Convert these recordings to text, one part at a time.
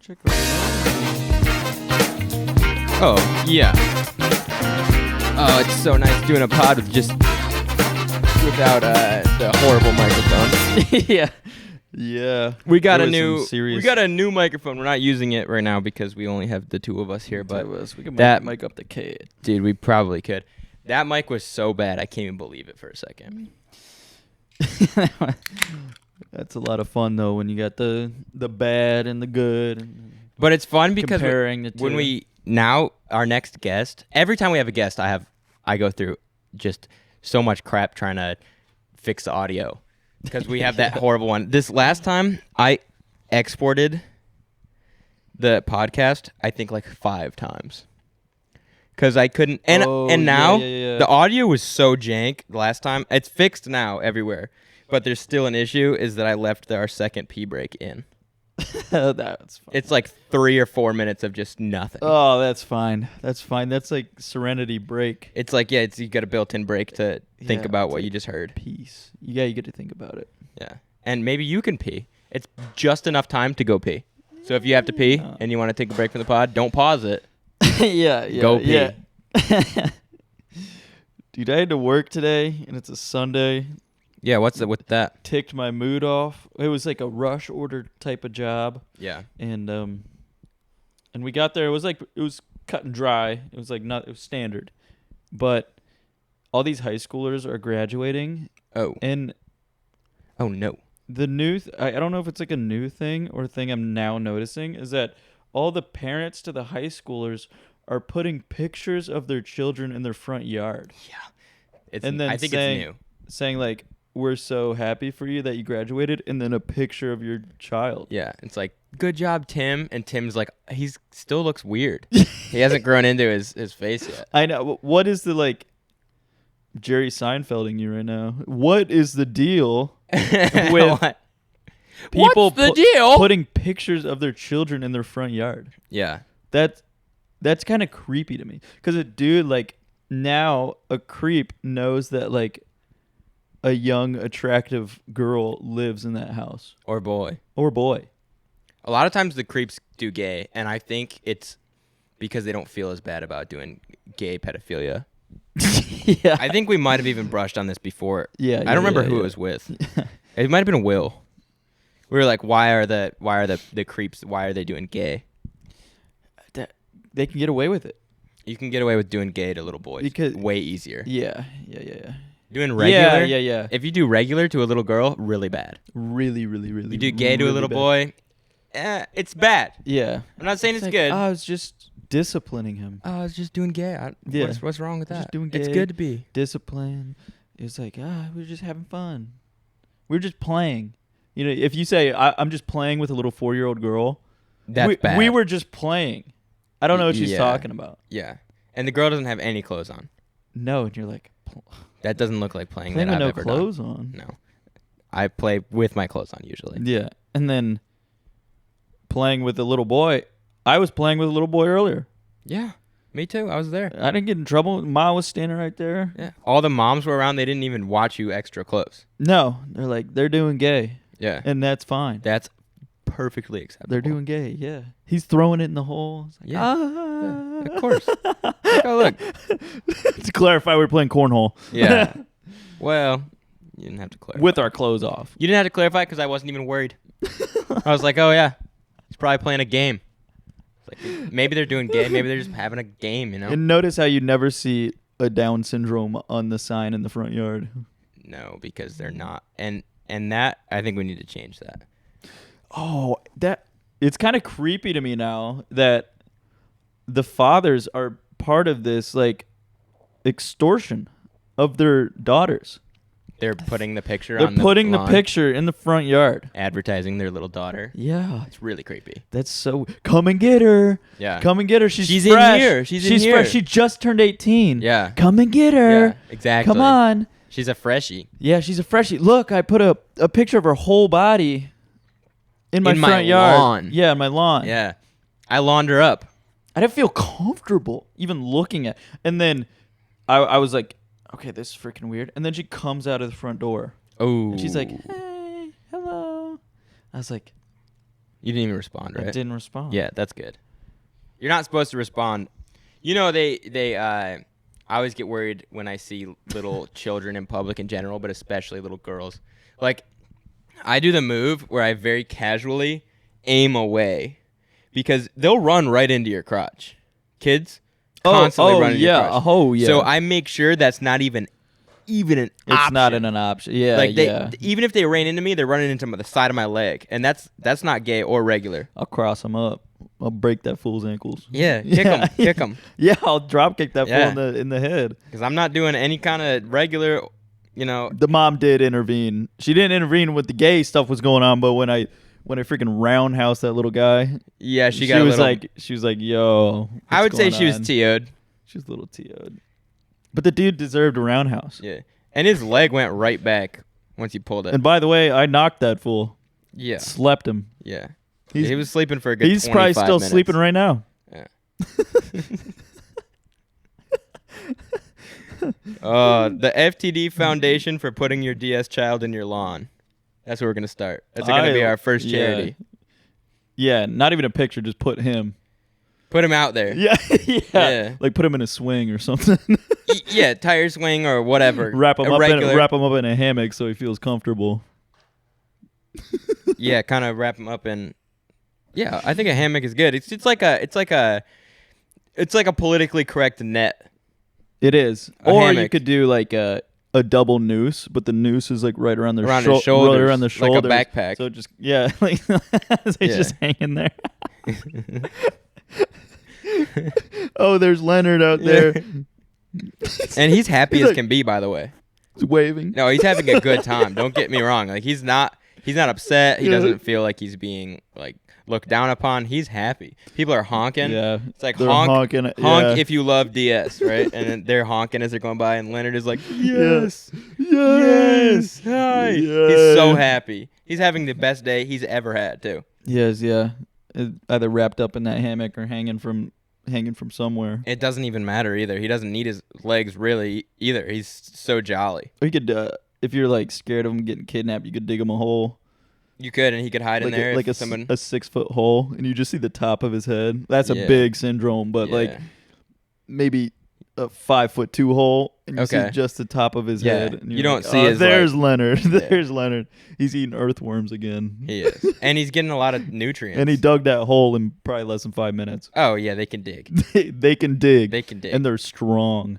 check it out. Oh, yeah. Oh, it's so nice doing a pod with just without the horrible microphone. Yeah. Yeah. We got There a was some new serious- we got a new microphone. We're not using it right now because we only have the two of us here, but we can that- mic up the kid. dude, we probably could. That mic was so bad, I can't even believe it for a second. That's a lot of fun though when you got the bad and the good. And But it's fun because comparing the two. when we now our next guest, every time we have a guest, I go through just so much crap trying to fix the audio because we have that horrible one. This last time I exported the podcast, I think like 5 times because I couldn't. And now the audio was so jank last time. It's fixed now everywhere, but there's still an issue. Is that I left our second pee break in. That's fine. It's like 3 or 4 minutes of just nothing. Oh, that's fine. That's fine. That's like Serenity break. It's like, yeah, you got a built-in break to think Yeah, about it's what like you just heard. Peace. Yeah, you get to think about it. Yeah. And maybe you can pee. It's just enough time to go pee. So if you have to pee and you want to take a break from the pod, don't pause it. yeah. Go pee. Yeah. Dude, I had to work today, and it's a Sunday. Yeah, what's it with that? Ticked my mood off. It was like a rush order type of job, Yeah. and we got there. It was cut and dry. It was it was standard, but all these high schoolers are graduating, Oh. and Oh, no. the new I don't know if it's like a new thing or a thing I'm now noticing is that all the parents to the high schoolers are putting pictures of their children in their front yard, And then I think saying- it's new. saying like, "We're so happy for you that you graduated," and then a picture of your child. Yeah. It's like, good job, Tim. And Tim's like, he still looks weird. He hasn't grown into his face yet. I know. What is the Jerry Seinfelding you right now? What is the deal with What? people What's the deal? putting pictures of their children in their front yard? Yeah. That's kind of creepy to me. Because a dude, now a creep knows that, a young, attractive girl lives in that house. Or boy. Or boy. A lot of times the creeps do gay, and I think it's because they don't feel as bad about doing gay pedophilia. Yeah. I think we might have even brushed on this before. Yeah, I don't remember yeah, who yeah. it was with. It might have been Will. We were like, why are the creeps? Why are they doing gay? They can get away with it. You can get away with doing gay to little boys Because- way easier. Yeah. Doing regular, Yeah. If you do regular to a little girl, really bad. Really, really, really. You do gay to a really little bad. boy, it's bad. Yeah. I'm not saying it's like, good. I was just disciplining him. I was just doing gay. Yeah. What's wrong with I was that? just doing It's gay. good to be. Discipline. It's like, we were just having fun. We were just playing. If you say, I'm just playing with a little 4-year-old girl, That's bad. we were just playing. I don't know what she's Yeah. talking about. Yeah. And the girl doesn't have any clothes on. No, and you're like, That doesn't look like playing playing that with I've no ever clothes done. on. No. I play with my clothes on usually. Yeah. And then playing with a little boy. I was playing with a little boy earlier. Yeah. Me too. I was there. I didn't get in trouble. Ma was standing right there. Yeah. All the moms were around. They didn't even watch you extra close. No, they're like, they're doing gay. Yeah. And that's fine. That's perfectly acceptable. They're doing gay, yeah. He's throwing it in the hole. It's like, Yeah. Yeah, of course. Oh, look. To clarify, we're playing cornhole. Yeah. Well, you didn't have to clarify. With our clothes off. You didn't have to clarify because I wasn't even worried. I was like, oh, yeah. He's probably playing a game. It's like, maybe they're doing gay. Maybe they're just having a game, you know? And notice how you never see a Down syndrome on the sign in the front yard. No, because they're not. And that, I think we need to change that. Oh, it's kind of creepy to me now that the fathers are part of this extortion of their daughters. They're putting the picture They're on the putting the lawn, picture in the front yard. advertising their little daughter. Yeah, It's really creepy. that's so. Come and get her. Yeah. Come and get her. She's in fresh. here. She's in here. fresh. She just turned 18. Yeah. Come and get her. Yeah, exactly. Come on. She's a freshie. Yeah, she's a freshie. Look, I put a picture of her whole body in my In my front yard. lawn. Yeah, in my lawn. Yeah. I lawned her up. I didn't feel comfortable even looking at. And then I was like, okay, this is freaking weird. And then she comes out of the front door. Oh. And she's like, hey, hello. I was like, You didn't even respond, I right? didn't respond. Yeah, that's good. You're not supposed to respond. You know, I always get worried when I see little children in public in general, but especially little girls. Like, I do the move where I very casually aim away because they'll run right into your crotch. Kids constantly run into your crotch. Oh, yeah. So I make sure that's not even an It's option. not an option. Yeah, Like yeah. even if they ran into me, they're running into the side of my leg, and that's not gay or regular. I'll cross him up. I'll break that fool's ankles. Yeah, kick him, Yeah, I'll drop kick that Yeah. fool in the head. because I'm not doing any kind of regular, you know. The mom did intervene. She didn't intervene with the gay stuff was going on, but when I freaking roundhouse that little guy, Yeah, she got a was little. like, "Yo." I would what's say going she was on? TO'd. She was a little TO'd. But the dude deserved a roundhouse. Yeah, and his leg went right back once he pulled it. And by the way, I knocked that fool. Yeah, Slept him. yeah. He's- He was sleeping for a good. He's probably 25 still minutes. sleeping right now. Yeah. The FTD Foundation for putting your DS child in your lawn. That's where we're gonna start. That's gonna be our first charity. Yeah, not even a picture, just put him. Put him out there. Yeah, yeah. Yeah. Like put him in a swing or something. Yeah, tire swing or whatever. wrap him A up regular- wrap him up in a hammock so he feels comfortable. Yeah, kind of wrap him up in. Yeah, I think a hammock is good. It's like a politically correct net. It is. A Or you hammock. could do like a double noose, but the noose is like right around their Around his shoulders, right around the like a shoulders. backpack. So just like it's Yeah. just hanging there. Oh, there's Leonard out there. And he's happy He's as like- can be, by the way. He's waving. No, he's having a good time. Don't get me wrong. Like he's not upset. He Yeah. doesn't feel like he's being like looked down upon. He's happy. People are honking. Yeah. It's like They're honk honking. if you love DS, right? And then they're honking as they're going by, and Leonard is like, yes, Yes. hi. He's Yes. so happy. He's having the best day he's ever had too. Yes, yeah. Either wrapped up in that hammock or hanging from somewhere. It doesn't even matter either. He doesn't need his legs really either. He's so jolly. Or you could, if you're like scared of him getting kidnapped, you could dig him a hole, You could, and he could hide in like there. like if a someone. 6-foot hole, and you just see the top of his head. That's a Yeah. big syndrome, but like Yeah. maybe a 5'2" hole, and you see Okay. just the top of his Yeah. head. And You you're don't like, see "Oh, his, There's like- Leonard. Yeah. There's Leonard. He's eating earthworms again. He is, and he's getting a lot of nutrients. And he dug that hole in probably less than 5 minutes. Oh yeah, they can dig. They can dig. They can dig. And they're strong.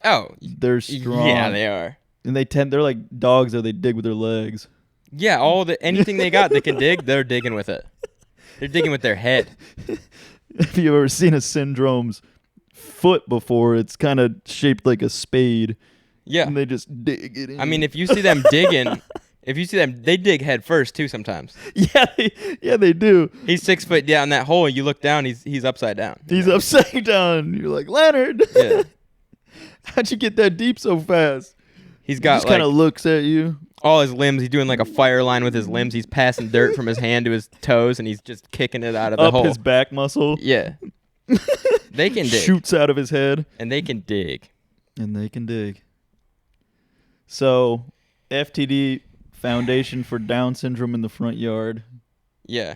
Oh, They're strong. yeah, they are. And they're like dogs that they dig with their legs. Yeah, anything they got, they can dig. They're digging with it. They're digging with their head. If you've ever seen a syndrome's foot before, it's kind of shaped like a spade. Yeah. And they just dig it in. I mean, if you see them digging, they dig head first too sometimes. yeah, they do. He's 6 foot down that hole, and you look down, he's upside down. He's upside down. You're like, Leonard, Yeah. how'd you get that deep so fast? He's He got just like kind of looks at you. all his limbs. He's doing like a fire line with his limbs. He's passing dirt from his hand to his toes, and he's just kicking it out of the Up hole. his back muscle. Yeah. They can dig. Shoots out of his head. And they can dig. And they can dig. So, FTD Foundation for Down Syndrome in the Front Yard Yeah.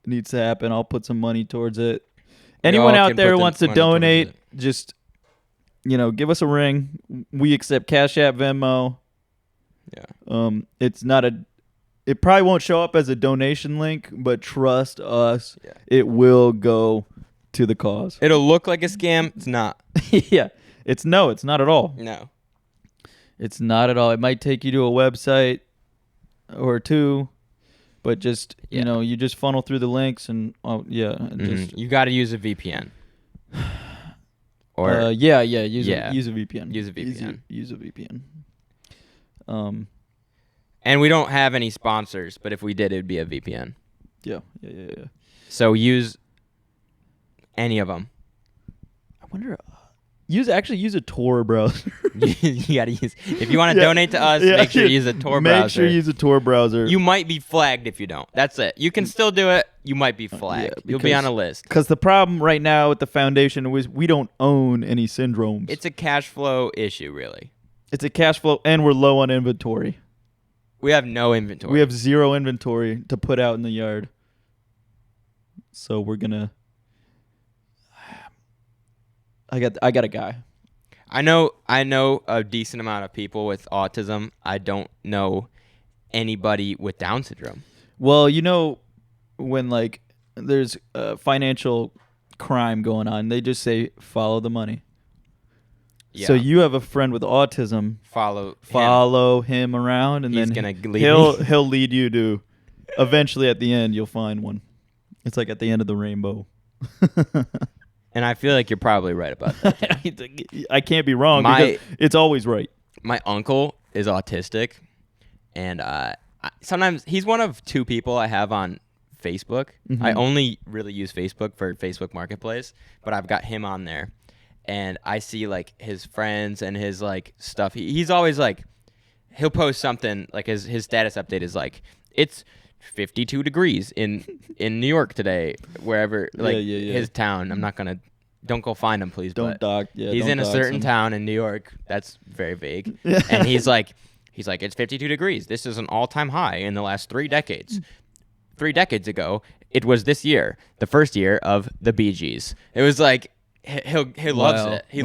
needs to happen. I'll put some money towards it. We Anyone all out can there put who the wants to money towards donate, it. just, give us a ring. We accept Cash App, Venmo. Yeah. It probably won't show up as a donation link, but trust us, Yeah. it will go to the cause. It'll look like a scam. It's not. Yeah. It's not at all. No. It's not at all. It might take you to a website or two, but just, Yeah. you just funnel through the links and, just, You got to use a VPN. Or use a Yeah. use a VPN. Use a VPN. Use a VPN. and we don't have any sponsors, but if we did, it'd be a VPN. Yeah. So use any of them. I wonder. Use a Tor browser. You got to use. If you want to Yeah. donate to us, Yeah. make sure you use a Tor browser. Make sure you use a Tor browser. You might be flagged if you don't. That's it. You can still do it. You might be flagged. You'll be because- on a list. Because the problem right now with the foundation is we don't own any syndromes. It's a cash flow issue, really. It's a cash flow, and we're low on inventory. We have no inventory. We have zero inventory to put out in the yard. So we're gonna. I got a guy. I know a decent amount of people with autism. I don't know anybody with Down syndrome. Well, when like there's financial crime going on, they just say follow the money. Yeah. So you have a friend with autism. Follow him around, and He's then gonna lead me. he'll lead you to. Eventually, at the end, you'll find one. It's like at the end of the rainbow. And I feel like you're probably right about that. I can't be wrong because it's always right. My uncle is autistic, and sometimes he's one of two people I have on Facebook. Mm-hmm. I only really use Facebook for Facebook Marketplace, but I've got him on there, and I see like his friends and his like stuff. He's always like, he'll post something like his status update is like, it's 52 degrees in New York today, wherever, like his town. I'm not gonna, don't go find him, please. Don't dock. Yeah, he's don't in a dox certain him. town in New York. That's very vague. And he's like, it's 52 degrees. This is an all-time high in the last 3 decades. 3 decades ago, it was this year, the first year of the Bee Gees. It was like, he loves it. He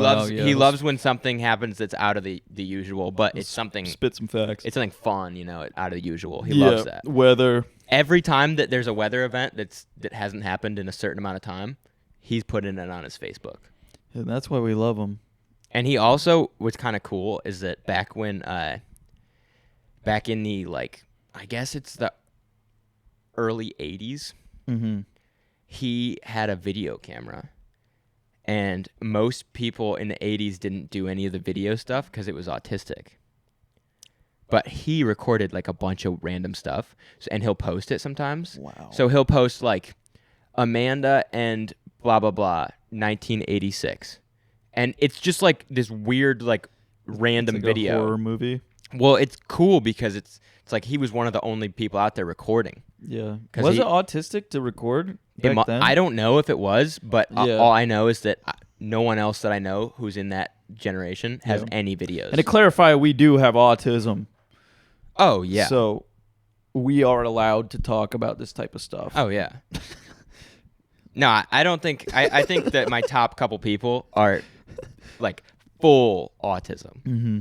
loves when something happens that's out of the usual, but it's something. Spit some facts. It's something fun, out of the usual. He loves that. Weather. Every time that there's a weather event that hasn't happened in a certain amount of time, he's putting it on his Facebook. And that's why we love him. And he also, what's kind of cool is that back when, back in the like, I guess it's the early 80s, Mm-hmm. he had a video camera. And most people in the 80s didn't do any of the video stuff because it was autistic. But he recorded like a bunch of random stuff, and he'll post it sometimes. Wow. So he'll post like Amanda and blah, blah, blah, 1986. And it's just like this weird, like random It's like video. a horror movie. Well, it's cool because it's like he was one of the only people out there recording. Yeah. 'Cause Was it autistic to record back then? I don't know if it was, but Yeah. all I know is that no one else that I know who's in that generation has any videos. And to clarify, we do have autism. Oh, yeah. So we are allowed to talk about this type of stuff. Oh, yeah. No, I don't think... I think that my top couple people are, like, full autism. Mm-hmm.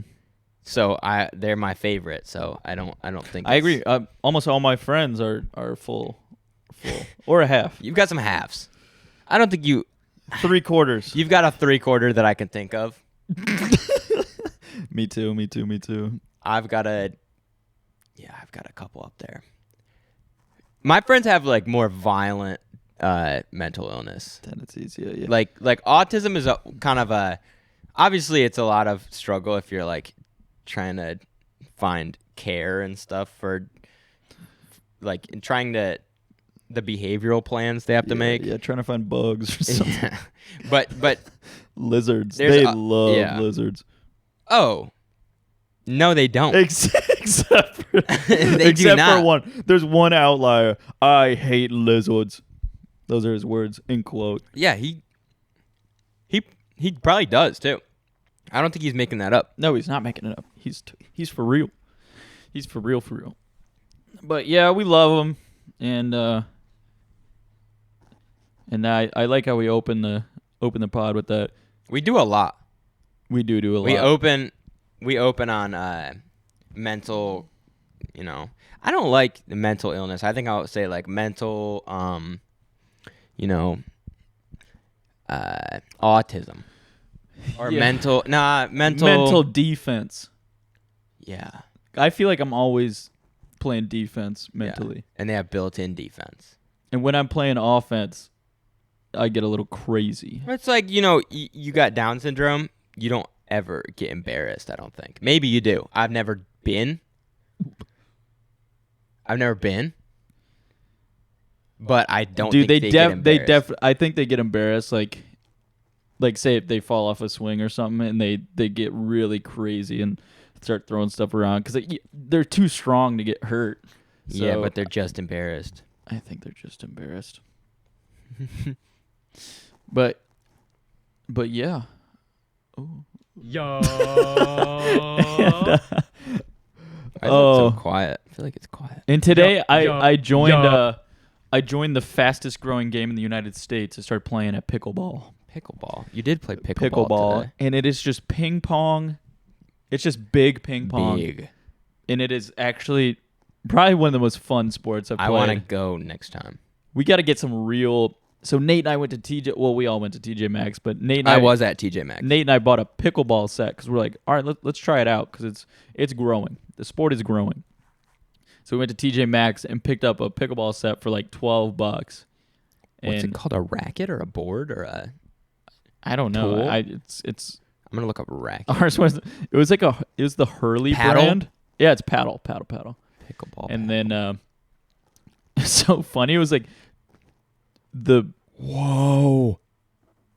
So they're my favorite. So I don't think... I agree. Almost all my friends are full. Or a half. You've got some halves. I don't think you... 3/4. You've got a 3/4 that I can think of. Me too. I've got a couple up there. My friends have like more violent mental illness tendencies. Yeah. Like autism is a kind of a, obviously it's a lot of struggle if you're like trying to find care and stuff for like trying to the behavioral plans they have to make. Yeah, trying to find bugs or something. but lizards. They love lizards. Oh. No, they don't. Except for, they do not. For one. There's one outlier. I hate lizards. Those are his words in quote. Yeah, he probably does too. I don't think he's making that up. No, he's not making it up. He's for real. He's for real. But yeah, we love him, and I like how we open the pod with that. We do a lot. We do a lot. We open on mental, I don't like the mental illness. I think I'll say like mental, autism or mental defense. Yeah. I feel like I'm always playing defense mentally. Yeah. And they have built-in defense. And when I'm playing offense, I get a little crazy. It's like, you got Down syndrome. You don't ever get embarrassed, I don't think. Maybe you do. I've never been. But I don't think they get embarrassed. I think they get embarrassed like say if they fall off a swing or something and they get really crazy and start throwing stuff around cuz they're too strong to get hurt. So yeah, but they're just embarrassed. I think they're just embarrassed. But yeah. Oh. Yo. Why is it so quiet? I feel like it's quiet. And today I joined I joined the fastest growing game in the United States. I started playing at pickleball. Pickleball. You did play pickleball today. And it is just ping pong. It's just big ping pong. Big. And it is actually probably one of the most fun sports I've played. I want to go next time. We got to get some real. So Nate and I went to TJ. Well, we all went to TJ Maxx, but Nate and I was at TJ Maxx. Nate and I bought a pickleball set because we're like, all right, let's try it out because it's growing. The sport is growing. So we went to TJ Maxx and picked up a pickleball set for like $12. What's it called? A racket or a board or a? I don't know. Tool? It's. I'm gonna look up racket. Ours was. It was the Hurley Paddle? brand. Yeah, it's paddle. Pickleball. And then, it's so funny. It was like Whoa.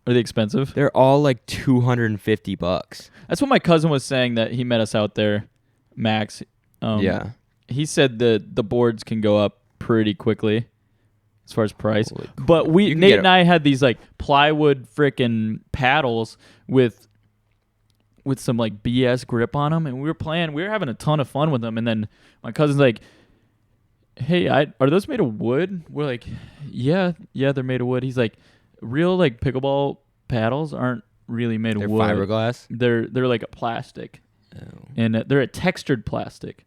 Are they expensive? They're all like $250. That's what my cousin was saying that he met us out there, Max. Yeah. He said the boards can go up pretty quickly as far as price. Holy But You can Nate get and I had these like plywood frickin' paddles with some like BS grip on them, and we were having a ton of fun with them. And then my cousin's like, "Hey, are those made of wood?" We're like, "Yeah, they're made of wood." He's like, "Real like pickleball paddles aren't really made They're of wood. fiberglass. They're like a plastic, Oh. and they're a textured plastic."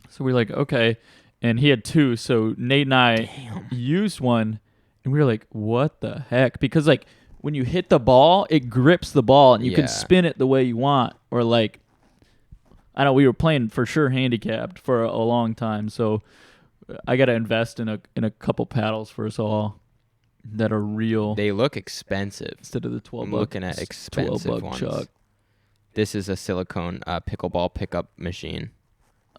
So we're like, "Okay," and he had two. So Nate and I used one, and we were like, "What the heck?" Because like when you hit the ball, it grips the ball, and you can spin it the way you want, or like. I know we were playing for sure handicapped for a long time, so I got to invest in a couple paddles for us all that are real They look expensive. instead of the $12. I'm looking at expensive $12 ones. chuck. This is a silicone pickleball pickup machine.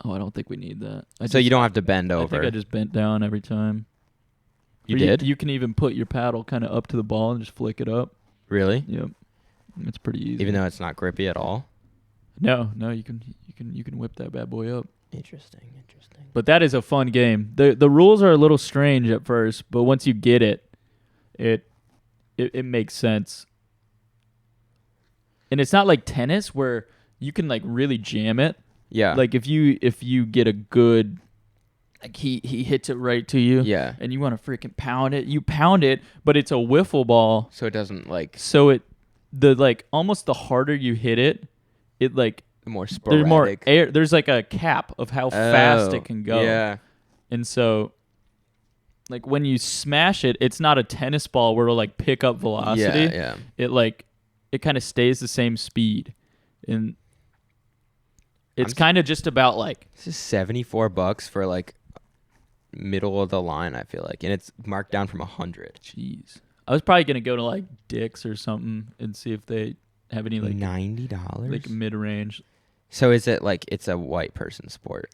Oh, I don't think we need that. So you don't have to bend I over. think I just bent down every time. You Or did? You can even put your paddle kind of up to the ball and just flick it up. Really? Yep, it's pretty easy. Even though it's not grippy at all? no, you can whip that bad boy up. Interesting. But that is a fun game. The rules are a little strange at first, but once you get it, it makes sense. And it's not like tennis where you can like really jam it. Yeah. Like if you get a good, like he hits it right to you. Yeah. And you want to freaking pound it. You pound it, but it's a wiffle ball. So it doesn't like So almost the harder you hit it, it like more sporadic. there's more air. There's like a cap of how fast it can go. Yeah. And so, like when you smash it, it's not a tennis ball where it'll like pick up velocity. Yeah. It kind of stays the same speed, and it's kind of just about like This is $74 for like middle of the line, I feel like. And it's marked down from 100. jeez. I was probably gonna go to like Dick's or something and see if they have any like $90? like mid range. So is it like it's a white person sport?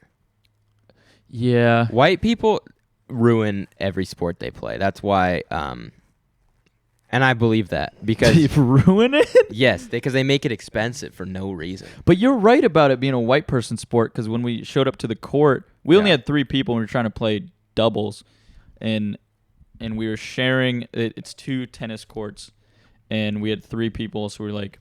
Yeah. White people ruin every sport they play. That's why and I believe that because They ruin it. yes, because they make it expensive for no reason. But you're right about it being a white person sport because when we showed up to the court, we only Yeah. had 3 people and we were trying to play doubles, and we were sharing. It's 2 tennis courts, and we had 3 people, so we were like,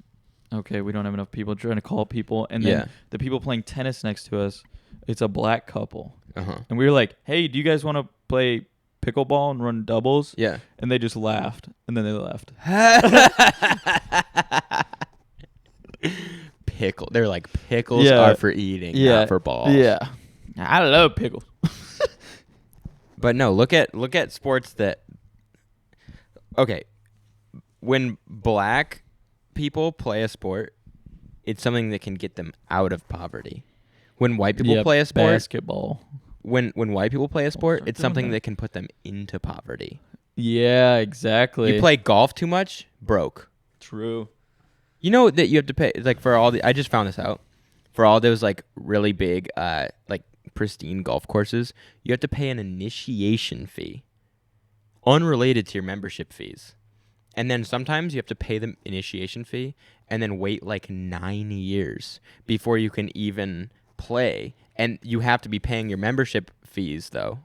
okay, we don't have enough people. Trying to call people, and then the people playing tennis next to us, it's a black couple, and we were like, hey, do you guys want to play pickleball and run doubles? Yeah. And they just laughed, and then they left. They're like pickles are for eating, not for balls. Yeah. I love pickles. But no, look at sports that. Okay, when black people play a sport, it's something that can get them out of poverty. When white people play a sport, basketball. when white people play a sport, start it's doing something that. that can put them into poverty. Yeah, exactly. You play golf too much, broke. True. You know that you have to pay like for all the. I just found this out. For all those like really big like pristine golf courses, you have to pay an initiation fee, unrelated to your membership fees. And then sometimes you have to pay the initiation fee and then wait like 9 years before you can even play. And you have to be paying your membership fees though,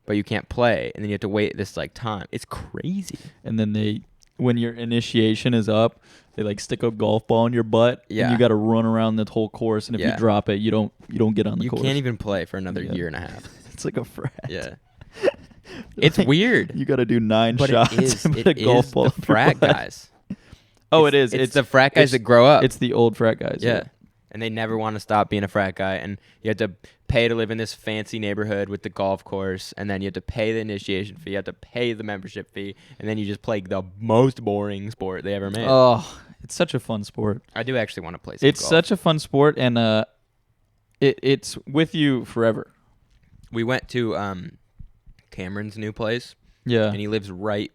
but you can't play. And then you have to wait this like time. It's crazy. And then when your initiation is up, they like stick a golf ball in your butt. Yeah. And you got to run around the whole course. And if Yeah. you drop it, you don't get on the You course. can't even play for another year and a half. It's like a frat. Yeah. It's Like, weird. You got to do 9 But shots. it is. and put It a golf is ball the up your frat butt. guys. Oh, It's- it is. It's the frat guys that grow up. It's the old frat guys. Yeah. And they never want to stop being a frat guy. And you have to pay to live in this fancy neighborhood with the golf course. And then you have to pay the initiation fee. You have to pay the membership fee. And then you just play the most boring sport they ever made. Oh, it's such a fun sport. I do actually want to play some It's golf. such a fun sport, and it's with you forever. We went to Cameron's new place. Yeah. And he lives right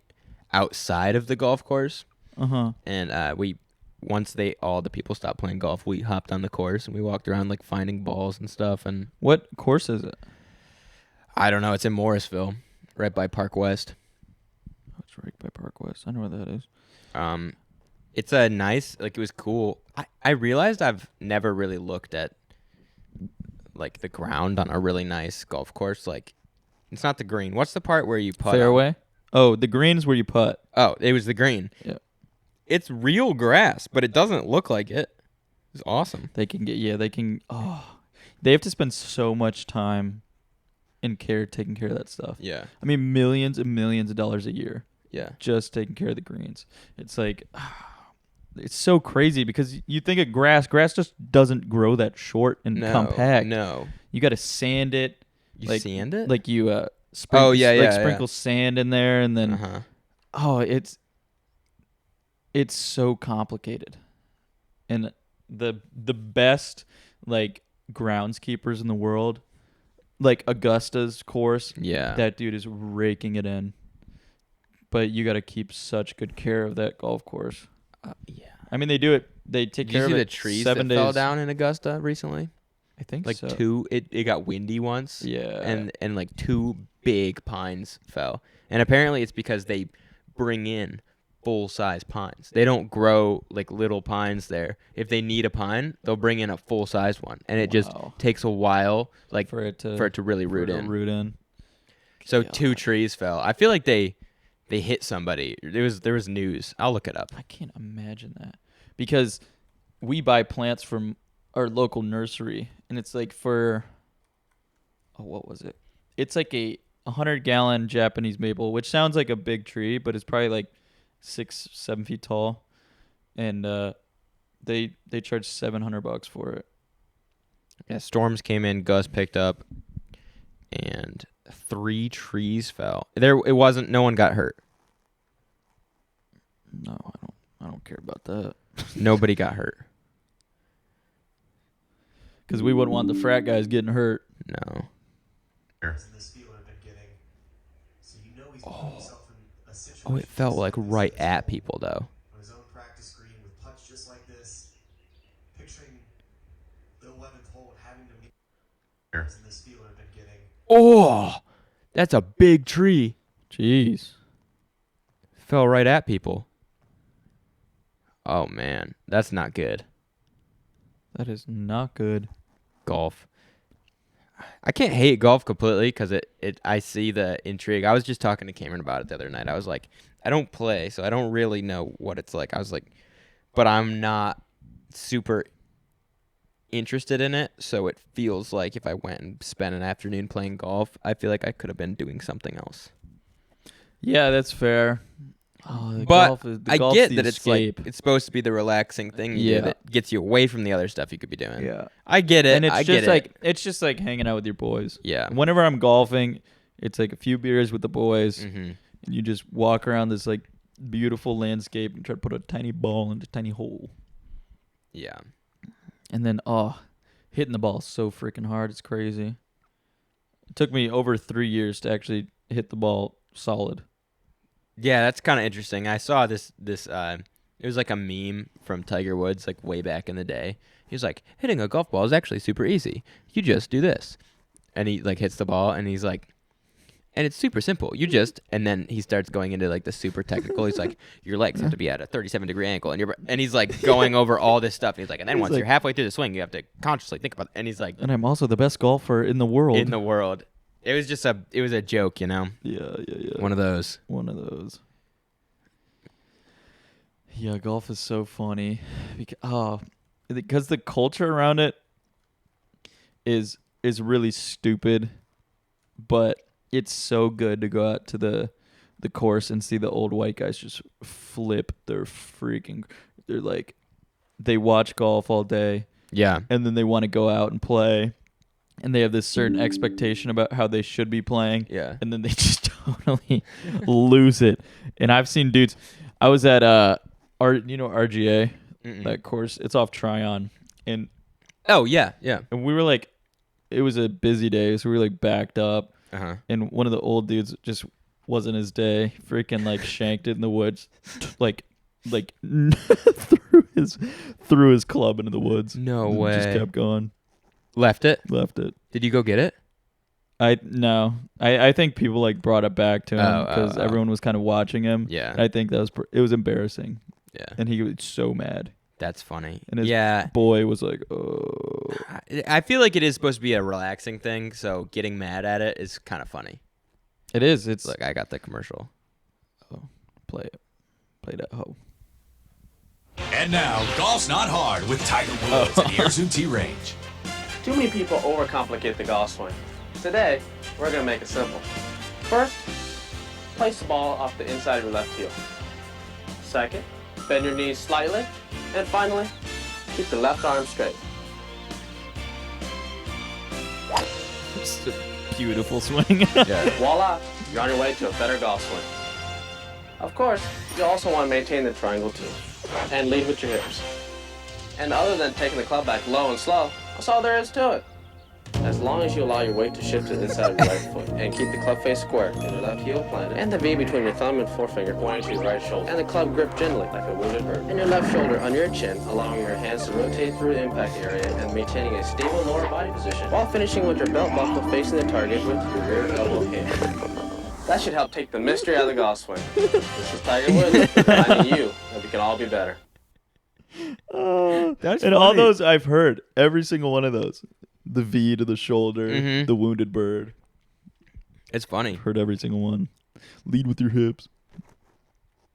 outside of the golf course. Uh-huh. And once all the people stopped playing golf, we hopped on the course and we walked around like finding balls and stuff. And What course is it? I don't know. It's in Morrisville, right by Park West. Oh, it's right by Park West. I know where that is. It's a nice, like, it was cool. I realized I've never really looked at like the ground on a really nice golf course. Like, it's not the green. What's the part where you putt? Fairway? Oh, the green is where you putt. Oh, it was the green. Yeah. It's real grass, but it doesn't look like it. It's awesome. They have to spend so much time and care taking care of that stuff. Yeah. I mean, millions and millions of dollars a year Yeah. just taking care of the greens. It's like, it's so crazy because you think of grass just doesn't grow that short and compact. No. You got to sand it. You Like- sand it? Like you sprinkle, yeah. sprinkle sand in there, and then Uh-huh. it's so complicated. And the best like groundskeepers in the world, like Augusta's course, Yeah. that dude is raking it in. But you got to keep such good care of that golf course. Yeah. I mean, they do it. They take Did you care see of the it trees 7 that days. fell down in Augusta recently? I think Like so. two. It got windy once. Yeah. And like 2 big pines fell. And apparently it's because they bring in full-size pines. They don't grow like little pines there. If they need a pine, they'll bring in a full-size one. And it just Wow. takes a while like for it to really root in. Root in. So God. 2 trees fell. I feel like they hit somebody. There was news. I'll look it up. I can't imagine that because we buy plants from our local nursery, and it's like what was it? It's like a 100-gallon Japanese maple, which sounds like a big tree, but it's probably like 6-7 feet tall, and they charge $700 for it. Yeah, storms came in, Gus picked up, and 3 trees fell. It wasn't. No one got hurt. No, I don't care about that Nobody got hurt. because we wouldn't want the frat guys getting hurt. No. in this field have been getting. So you know he's putting himself in a situation. Oh, it felt like right at people though. On his own practice green with putts just like this, picturing the 11th hole and having to meet in this field have been getting. Oh, that's a big tree. Jeez. Fell right at people. Oh man, that's not good. That is not good. Golf. I can't hate golf completely because I see the intrigue. I was just talking to Cameron about it the other night. I was like, I don't play, so I don't really know what it's like. I was like, but I'm not super interested in it, so it feels like if I went and spent an afternoon playing golf, I feel like I could have been doing something else. Yeah, that's fair. Oh, the But golf is, the I golf's get the that it's escape. like it's supposed to be the relaxing thing you Yeah. do that gets you away from the other stuff you could be doing. Yeah. I get it. And it's I get just it. like it's like hanging out with your boys. Yeah. Whenever I'm golfing, it's like a few beers with the boys, Mm-hmm. and you just walk around this like beautiful landscape and try to put a tiny ball into a tiny hole. Yeah. And then hitting the ball so freaking hard, it's crazy. It took me over 3 years to actually hit the ball solid. Yeah, that's kind of interesting. I saw this it was like a meme from Tiger Woods like way back in the day. He was like, hitting a golf ball is actually super easy. You just do this. And he like hits the ball and he's like, and it's super simple. You just, and then he starts going into like the super technical. He's like, your legs have to be at a 37-degree angle, and he's like going over all this stuff. He's like, and then He's once like- you're halfway through the swing, you have to consciously think about it. And he's like, And I'm also the best golfer in the world. in the world. It was just it was a joke, you know, yeah. one of those. One of those. Yeah, golf is so funny because the culture around it is really stupid, but it's so good to go out to the course and see the old white guys just flip their freaking. They're like, they watch golf all day Yeah. and then they want to go out and play, and they have this certain expectation about how they should be playing. Yeah. And then they just totally lose it. And I've seen dudes. I was at RGA, Mm-mm. that course. It's off Tryon, and Oh yeah. Yeah. we were like, it was a busy day, so we were like backed up, Uh-huh. and one of the old dudes just wasn't his day. Freaking like shanked it in the woods, like threw his club into the woods. No And way. Just kept going. Left it. Left it. Did you go get it? I think people like brought it back to him because everyone was kind of watching him. Yeah. I think that it was embarrassing, Yeah. and he was so mad. That's funny. And his Yeah. boy was like, "Oh, I feel like it is supposed to be a relaxing thing, so getting mad at it is kind of funny. it is. It's It's like I got the commercial. play that hoe." And now, Golf's Not Hard with Tiger Woods at Earzoom T Range. Too many people overcomplicate the golf swing. Today, we're going to make it simple. First, place the ball off the inside of your left heel. Second, bend your knees slightly. And finally, keep the left arm straight. It's a beautiful swing. Yeah. Voila, you're on your way to a better golf swing. Of course, you also want to maintain the triangle too, and lead with your hips. And other than taking the club back low and slow, that's all there is to it. As long as you allow your weight to shift to the inside of your right foot and keep the club face square and your left heel planted, and the V between your thumb and forefinger pointing to your right shoulder, and the club grip gently like a wounded bird, and your left shoulder on your chin, allowing your hands to rotate through the impact area and maintaining a stable lower body position, while finishing with your belt buckle facing the target with your rear elbow hand. That should help take the mystery out of the golf swing. This is Tiger Woods reminding you that we can all be better. That's and all those I've heard. Every single one of those. The V to the shoulder, Mhm. the wounded bird. It's funny. Heard every single one. Lead with your hips.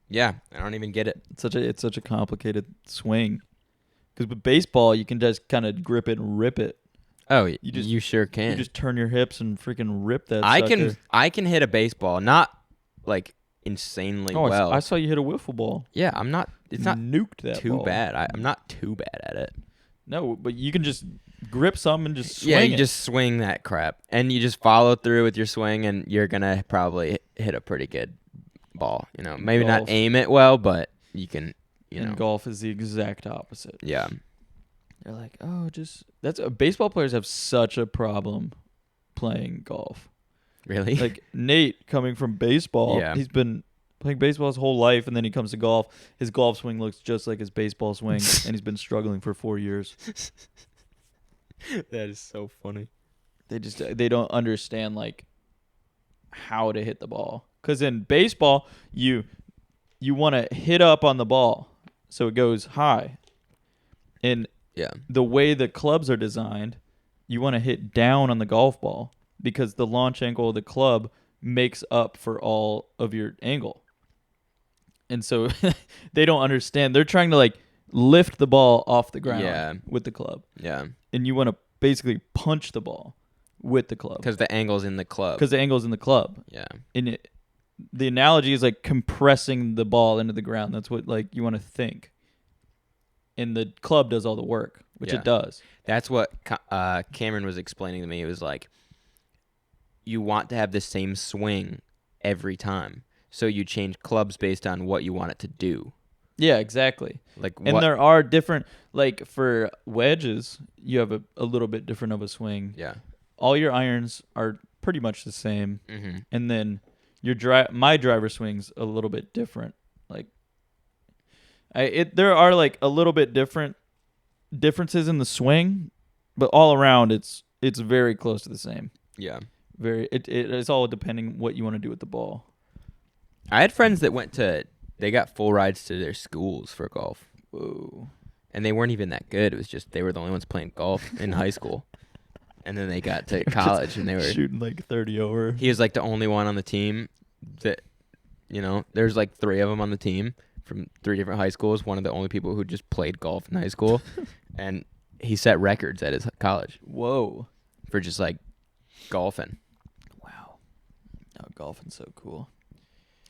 Yeah. I don't even get it. It's such a complicated swing. Because with baseball, you can just kind of grip it and rip it. Oh, You just- you sure can. You just turn your hips and freaking rip that. I sucker. can hit a baseball, not like insanely Oh, well. I saw you hit a wiffle ball. Yeah, I'm not. It's not nuked that too ball. bad. I'm not too bad at it. No, but you can just grip some and just swing Yeah, you it. just swing that crap, and you just follow through with your swing, and you're gonna probably hit a pretty good ball. You know, maybe Golf. not aim it well, but you can. You and know, golf is the exact opposite. yeah. They're like, oh, baseball players have such a problem playing golf. Really? Like Nate coming from baseball, Yeah. he's been playing baseball his whole life, and then he comes to golf. His golf swing looks just like his baseball swing, and he's been struggling for 4 years. that is so funny. They don't understand like how to hit the ball. Because in baseball, you want to hit up on the ball so it goes high. And Yeah. the way the clubs are designed, you want to hit down on the golf ball because the launch angle of the club makes up for all of your angle. And so they don't understand. They're trying to like lift the ball off the ground Yeah. with the club. Yeah. And you want to basically punch the ball with the club Because the angle's in the club. because the angle's in the club. Yeah. And the analogy is like compressing the ball into the ground. That's what like you want to think. And the club does all the work, which Yeah. it does. That's what Cameron was explaining to me. It was like, you want to have the same swing every time. So you change clubs based on what you want it to do. Yeah, exactly. Like And what? there are different, like for wedges, you have a little bit different of a swing. Yeah. All your irons are pretty much the same. Mm-hmm. And then my driver swing's a little bit different. Like there are like a little bit differences in the swing, but all around it's very close to the same. Yeah. It's all depending what you want to do with the ball. I had friends that they got full rides to their schools for golf. Whoa. And they weren't even that good. It was just they were the only ones playing golf in high school. And then they got to college and they were shooting like 30 over. He was like the only one on the team that, there's like 3 of them on the team from 3 different high schools. One of the only people who just played golf in high school. And he set records at his college Whoa. for just like golfing. Wow. golfing's so cool.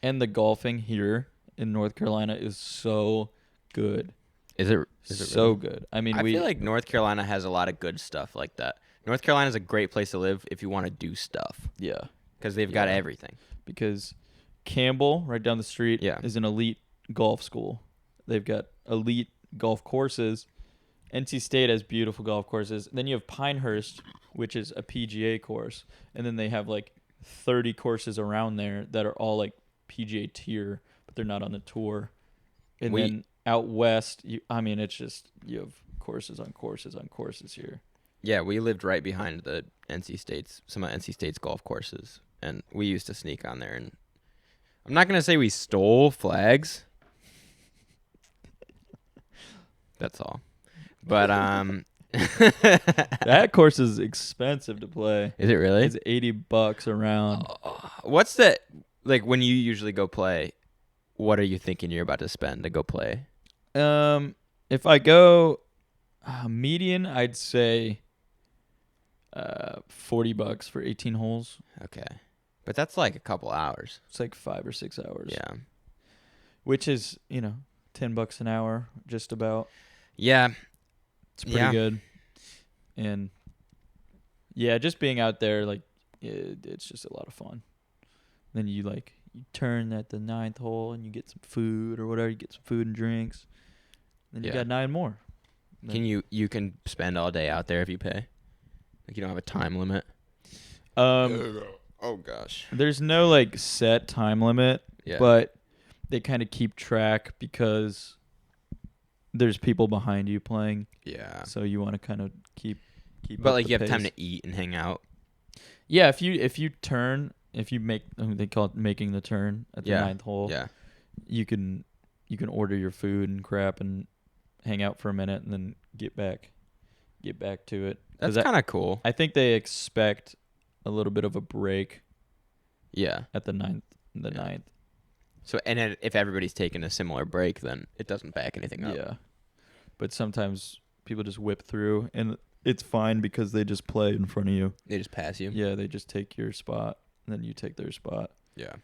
And the golfing here in North Carolina is so good. Is it So really? good. I mean, I feel like North Carolina has a lot of good stuff like that. North Carolina is a great place to live if you want to do stuff yeah, because they've got Yeah. everything. because Campbell, right down the street, Yeah. is an elite golf school. They've got elite golf courses. NC State has beautiful golf courses. Then you have Pinehurst, which is a PGA course, and then they have like 30 courses around there that are all like PGA tier, but they're not on the tour. And We- then out west, it's just you have courses on courses on courses here. Yeah, we lived right behind the some of NC State's golf courses, and we used to sneak on there. And I'm not gonna say we stole flags. That's all. But That course is expensive to play. is it really? It's $80 around. What's the like when you usually go play? What are you thinking you're about to spend to go play? If I go median, I'd say $40 for 18 holes. Okay, but that's like a couple hours. It's like 5 or 6 hours. Yeah, Which is, $10 an hour, just about. yeah, It's pretty Yeah. good. And yeah, just being out there, like, it's just a lot of fun. Then you turn at the 9th hole and you get some food or whatever. You get some food and drinks. Then you Yeah. got 9 more. Can you can spend all day out there if you pay? Like you don't have a time limit. Oh gosh. There's no like set time limit, Yeah. but they kind of keep track because there's people behind you playing, yeah. so you want to kind of keep. But up like the you have time pace. to eat and hang out. Yeah, if you make they call it making the turn at the Yeah. 9th hole. Yeah. You can order your food and crap and hang out for a minute and then get back to it. 'Cause That's kind of cool. I think they expect a little bit of a break Yeah. at the 9th. Yeah. So and then if everybody's taking a similar break, then it doesn't back anything up. Yeah. But sometimes people just whip through and it's fine because they just play in front of you. They just pass you. Yeah, they just take your spot and then you take their spot. Yeah.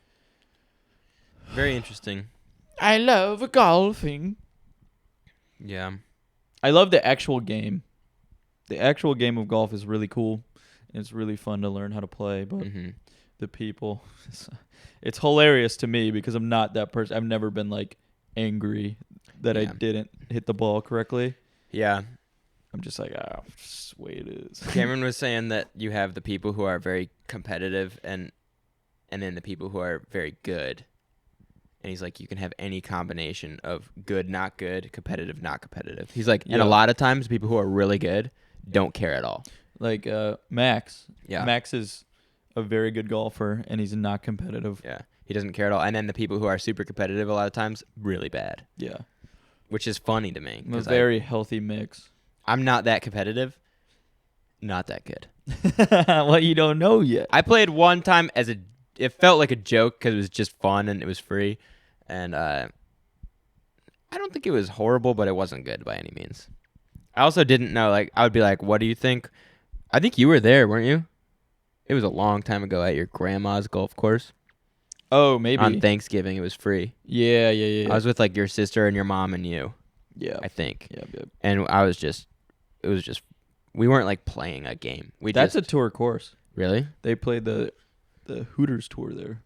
Very interesting. I love golfing. Yeah. I love the actual game. The actual game of golf is really cool. And it's really fun to learn how to play, but Mhm. the people, it's hilarious to me because I'm not that person. I've never been like angry that I Yeah. didn't hit the ball correctly. Yeah. I'm just like, just the way it is. Cameron was saying that you have the people who are very competitive and then the people who are very good. And he's like, you can have any combination of good, not good, competitive, not competitive. He's like, and Yeah. a lot of times people who are really good don't care at all. Like Max. Yeah. Max is a very good golfer and he's not competitive. Yeah. He doesn't care at all. And then the people who are super competitive a lot of times, really bad, Yeah. which is funny to me. A 'cause very healthy mix. I'm not that competitive, not that good. Well, you don't know yet. I played one time it felt like a joke because it was just fun and it was free. And I don't think it was horrible, but it wasn't good by any means. I also didn't know, like, I would be like, what do you think? I think you were there, weren't you? It was a long time ago at your grandma's golf course. Oh, maybe. On Thanksgiving, it was free. Yeah. I was with, like, your sister and your mom and you, Yeah. I think. Yeah. And it was just, we weren't, like, playing a game. That's a tour course. Really? They played the Hooters tour there.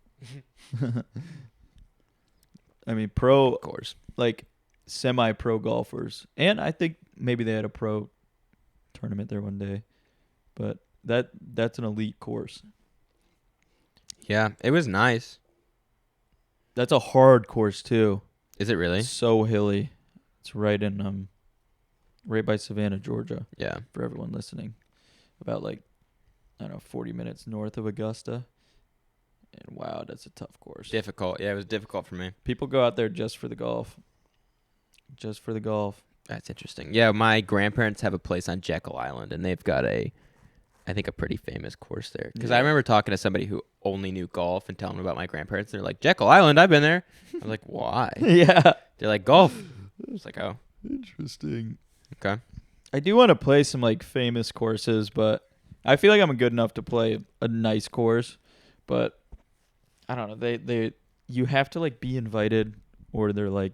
I mean, Of course. like semi-pro golfers, and I think maybe they had a pro tournament there one day, but that's an elite course. Yeah, it was nice. That's a hard course too. Is it really? So hilly. It's right by Savannah, Georgia. Yeah. For everyone listening, about 40 minutes north of Augusta. And wow, that's a tough course. Difficult. Yeah, it was difficult for me. People go out there just for the golf. Just for the golf. That's interesting. Yeah, my grandparents have a place on Jekyll Island, and they've got I think a pretty famous course there. Because I Yeah. remember talking to somebody who only knew golf and telling them about my grandparents. They're like, Jekyll Island, I've been there. I was like, why? Yeah. They're like, golf. I was like, oh, Interesting. okay. I do want to play some famous courses, but I feel like I'm good enough to play a nice course. But I don't know. They you have to like be invited, or they're like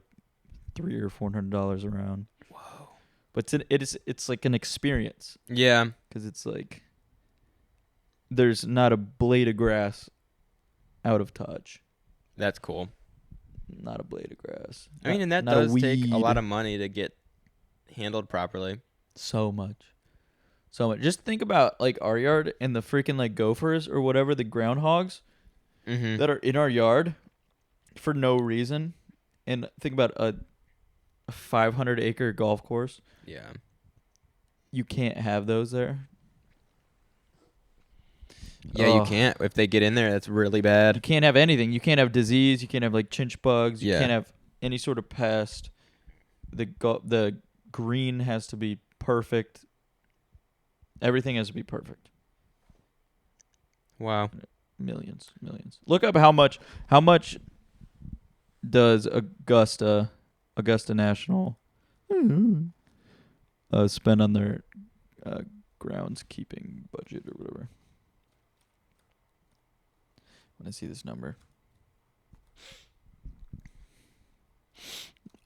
$300 or $400 around. Whoa. But it's like an experience Yeah. because it's like there's not a blade of grass out of touch. That's cool. Not a blade of grass. I mean, and that Not a does take a lot weed. of money to get handled properly. So much. So much. Just think about like our yard and the freaking like gophers or whatever, the groundhogs Mm-hmm. that are in our yard for no reason. And think about a 500-acre golf course. Yeah. You can't have those there. Yeah, you Ugh. can't. If they get in there, that's really You bad. can't have anything. You can't have disease. You can't have like chinch bugs. You Yeah. can't have any sort of pest. The green has to be perfect. Everything has to be perfect. Wow. Millions. Look up how much does Augusta National spend on their groundskeeping budget or whatever. When I see this number.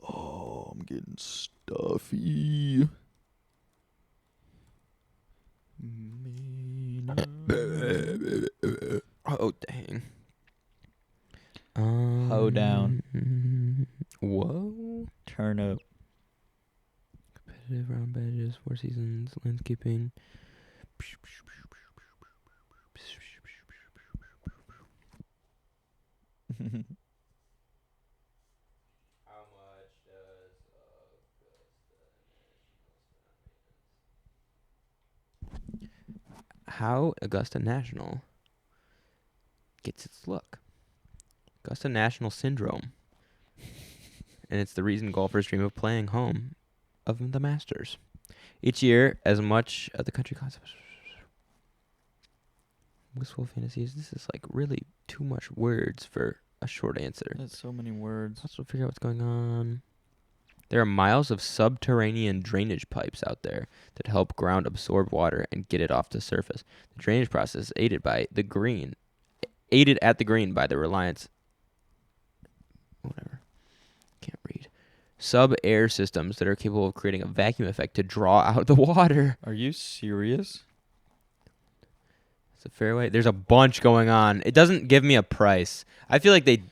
Oh, I'm getting stuffy. Oh, dang. Hoe down. Whoa. Turn up. Competitive round badges, 4 seasons, landscaping. How much does How Augusta National gets its look? Augusta National Syndrome. And it's the reason golfers dream of playing home of the Masters. Each year, as much of the country concept. Wistful fantasies. This is like really too much words for a short answer. That's so many words. Let's figure out what's going on. There are miles of subterranean drainage pipes out there that help ground absorb water and get it off the surface. The drainage process is aided at the green by the Reliance. Whatever. Can't read. Sub-air systems that are capable of creating a vacuum effect to draw out the water. Are you serious? It's a fairway. There's a bunch going on. It doesn't give me a price. I feel like they.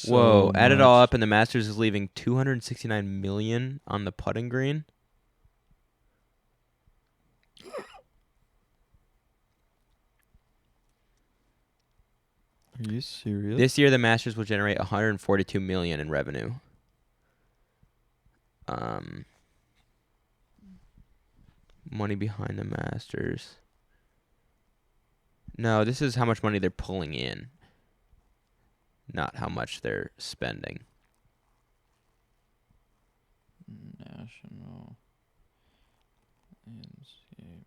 Whoa! Add it all up, and the Masters is leaving $269 million on the putting green. Are you serious? This year, the Masters will generate $142 million in revenue. Money behind the Masters. No, this is how much money they're pulling in, not how much they're spending. National landscape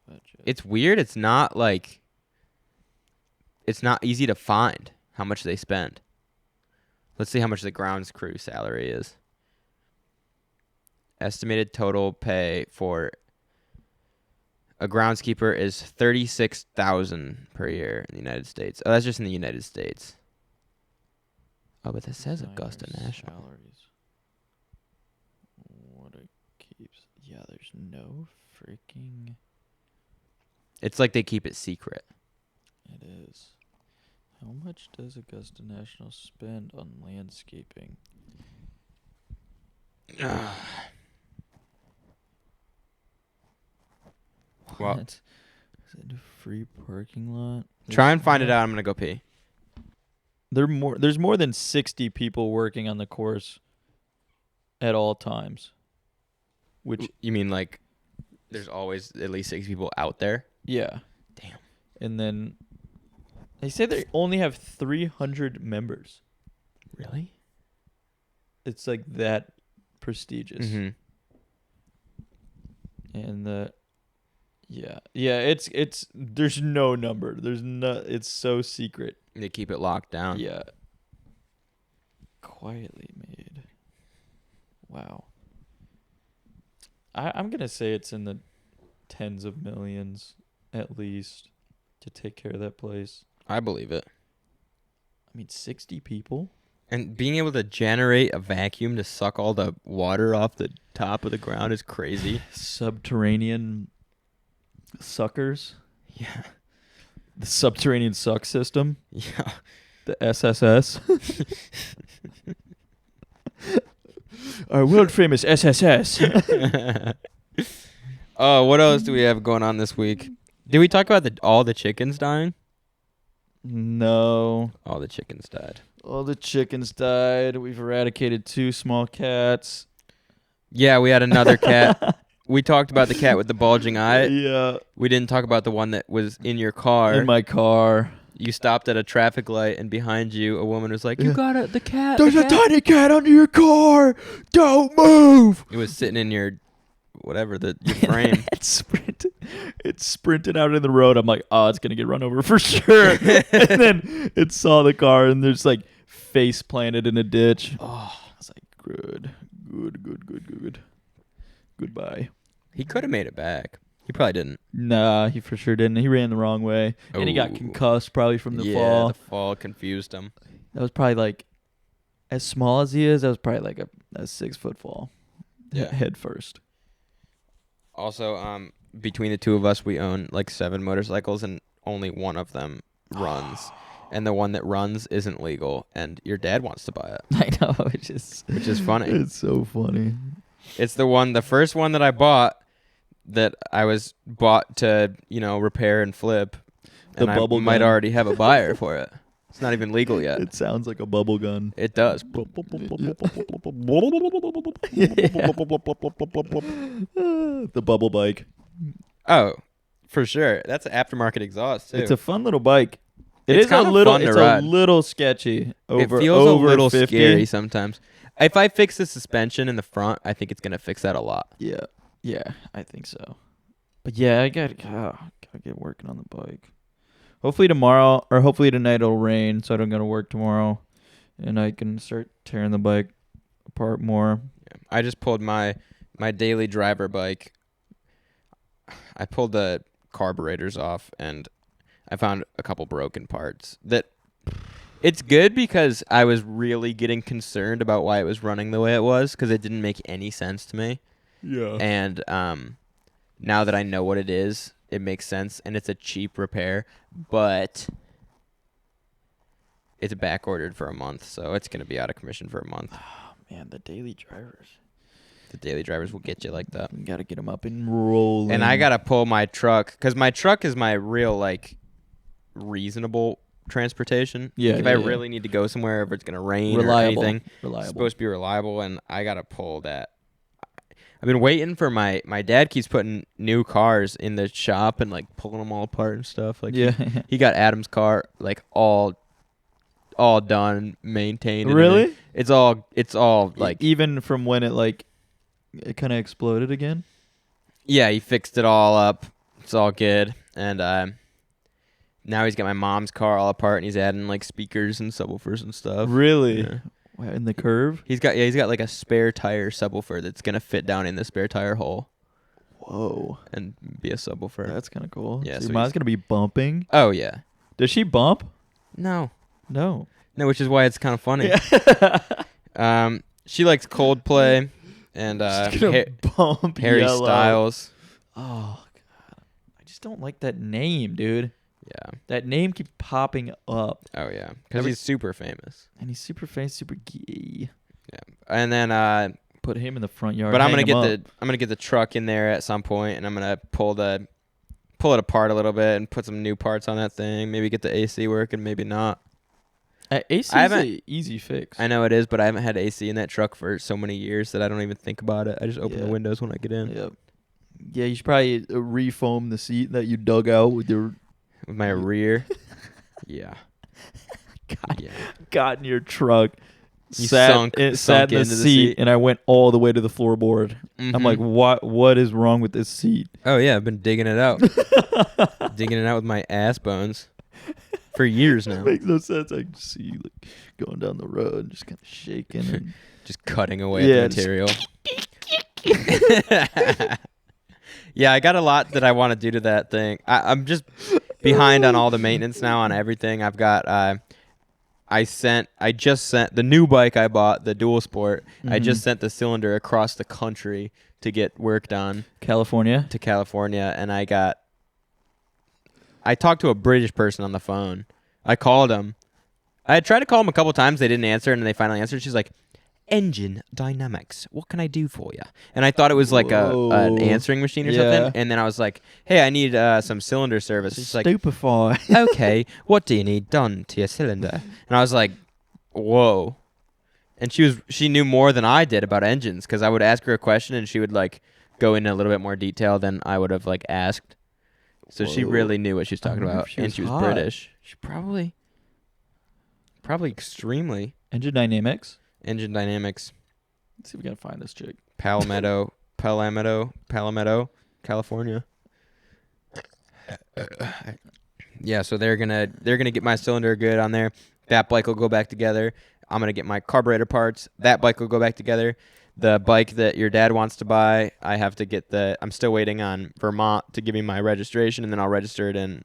budget. It's weird. It's not easy to find how much they spend. Let's see how much the grounds crew salary is. Estimated total pay for a groundskeeper is $36,000 per year in the United States. Oh, that's just in the United States. Oh, but this says Augusta Designers' National. Salaries. What it keeps. Yeah, there's no freaking. It's like they keep it secret. It is. How much does Augusta National spend on landscaping? Well, What? Is it a free parking lot? try and find it There's- out. I'm going to go pee. There's more than 60 people working on the course at all times. Which You mean like there's always at least 6 people out there? yeah. Damn. And then they say they only have 300 members. Really? It's like that prestigious. Mm-hmm. And it's there's no number. It's so secret. They keep it locked down. Yeah. Quietly made. Wow. I'm gonna say it's in the tens of millions at least to take care of that place. I believe it. I mean, 60 people? And being able to generate a vacuum to suck all the water off the top of the ground is crazy. Subterranean suckers? Yeah. The subterranean suck system? Yeah. The SSS? Our world famous SSS. Oh, what else do we have going on this week? Did we talk about all the chickens dying? No. All the chickens died. All the chickens died. We've eradicated 2 small cats. Yeah, we had another cat. We talked about the cat with the bulging eye. Yeah. We didn't talk about the one that was in your car. In my car. You stopped at a traffic light, and behind you, a woman was like, "You got it, the cat." There's a tiny cat under your car. Don't move. It was sitting in your, whatever, your frame. It sprinted out in the road. I'm like, oh, it's gonna get run over for sure. And then it saw the car and there's like face planted in a ditch. Oh, I was like, good. Goodbye. He could have made it back. He probably didn't. Nah, he for sure didn't. He ran the wrong way, and he got Ooh. concussed probably from the Yeah, fall. the fall confused him. That was probably like, as small as he is, that was probably like a 6 foot fall. Yeah. Head first. Also, between the two of us, we own like 7 motorcycles, and only one of them runs. And the one that runs isn't legal, and your dad wants to buy it. I know, which is funny. It's so funny. It's the first one that I bought, that I was bought to, repair and flip. The And bubble I might gun. already have a buyer for it. It's not even legal yet. It sounds like a bubble gun. It does. The bubble bike. Oh, for sure. That's an aftermarket exhaust too. It's a fun little bike. It's It's kinda a little. fun to It's ride. a little sketchy. It feels over a little 50. scary sometimes. If I fix the suspension in the front, I think it's gonna fix that a lot. Yeah, I think so. But yeah, I gotta get working on the bike. Hopefully tomorrow, or hopefully tonight it'll rain, so I don't gotta work tomorrow, and I can start tearing the bike apart more. Yeah. I just pulled my daily driver bike. I pulled the carburetors off, and I found a couple broken parts. That it's good because I was really getting concerned about why it was running the way it was, because it didn't make any sense to me. Yeah. And now that I know what it is, it makes sense, and it's a cheap repair, but it's back ordered for a month, so it's gonna be out of commission for a month. Oh man, the daily drivers. The daily drivers will get you like that. You gotta get them up and rolling. And I gotta pull my truck, because my truck is my real reasonable transportation. Yeah, if yeah, I yeah. really need to go somewhere, if it's gonna rain reliable. or anything, it's Reliable. supposed to be reliable, and I gotta pull that. I've been waiting for my dad keeps putting new cars in the shop and pulling them all apart and stuff. Yeah. He got Adam's car all done, maintained. and Really? everything. It's all even from when it kind of exploded again. yeah, he fixed it all up. It's all good. And now he's got my mom's car all apart, and he's adding speakers and subwoofers and stuff. Really? Yeah. Wow, in the curve? He's got a spare tire subwoofer that's gonna fit down in the spare tire hole Whoa. and be a subwoofer. That's kind of cool. Yeah, So so your mom's he's- gonna be bumping. Oh yeah. Does she bump? No, No. which is why it's kind of funny. She likes Coldplay and She's gonna bump Harry Yellow. Styles. Oh god. I just don't like that name, dude. Yeah. That name keeps popping up, Oh yeah, because Every- he's super famous. and he's super famous, super gay. Yeah. And then Put him in the front yard. but I'm hang gonna him get up. I'm gonna get the truck in there at some point, and I'm gonna pull it apart a little bit and put some new parts on that thing. Maybe get the AC working, maybe not. AC I is haven't- a easy fix. I know it is, but I haven't had AC in that truck for so many years that I don't even think about it. I just open the Yeah. windows when I get in Yep. Yeah, you should probably refoam the seat that you dug out with your with my rear. Yeah. got, got in your truck. You sat sunk in the into the seat, seat. and I went all the way to the floorboard. I'm Mhm. like, what is wrong with this seat? Oh yeah, I've been digging it out, digging it out with my ass bones for years now. Makes no sense. I can see you going down the road, just kind of shaking. And Just cutting away Yeah, at the material. Yeah, I got a lot that I want to do to that thing. I'm just behind on all the maintenance now on everything. I've got I just sent the new bike I bought, the Dual Sport. I just sent the cylinder across the country to get work done California. to California, and I talked to a British person on the phone. I called him. I had tried to call him a couple times. They didn't answer, and they finally answered. She's like, "Engine dynamics. What can I do for you?" And I thought it was like an answering machine or something. And then I was like, "Hey, I need some cylinder service." She's like, Stupefy. "Okay, what do you need done to your cylinder?" And I was like, "Whoa." And she knew more than I did about engines, because I would ask her a question and she would like go into a little bit more detail than I would have like asked. So she Whoa. really knew what she was talking wonder about, if she and was she was hot. British. She probably extremely Engine dynamics. engine dynamics. Let's see if we can find this chick. Palmetto, California. Yeah, so they're gonna get my cylinder good on there. That bike will go back together. I'm gonna get my carburetor parts. That bike will go back together. The bike that your dad wants to buy, I have to get I'm still waiting on Vermont to give me my registration, and then I'll register it in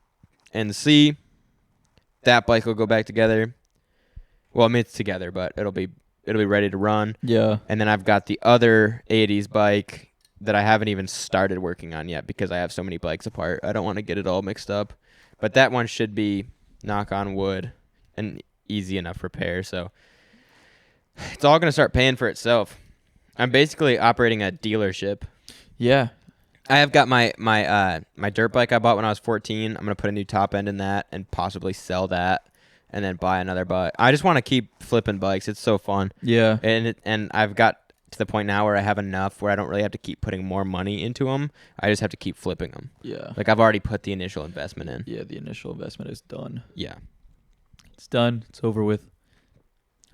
NC. That bike will go back together. Well, I mean, it's together, but it'll be ready to run. Yeah. And then I've got the other 80s bike that I haven't even started working on yet because I have so many bikes apart. I don't want to get it all mixed up. But that one should be, knock on wood, an easy enough repair. So it's all going to start paying for itself. I'm basically operating a dealership. Yeah. I have got my dirt bike I bought when I was 14. I'm going to put a new top end in that and possibly sell that and then buy another bike. I just want to keep flipping bikes. It's so fun. Yeah. And I've got to the point now where I have enough where I don't really have to keep putting more money into them. I just have to keep flipping them. Yeah. Like, I've already put the initial investment in. Yeah, the initial investment is done. Yeah. It's done. It's over with.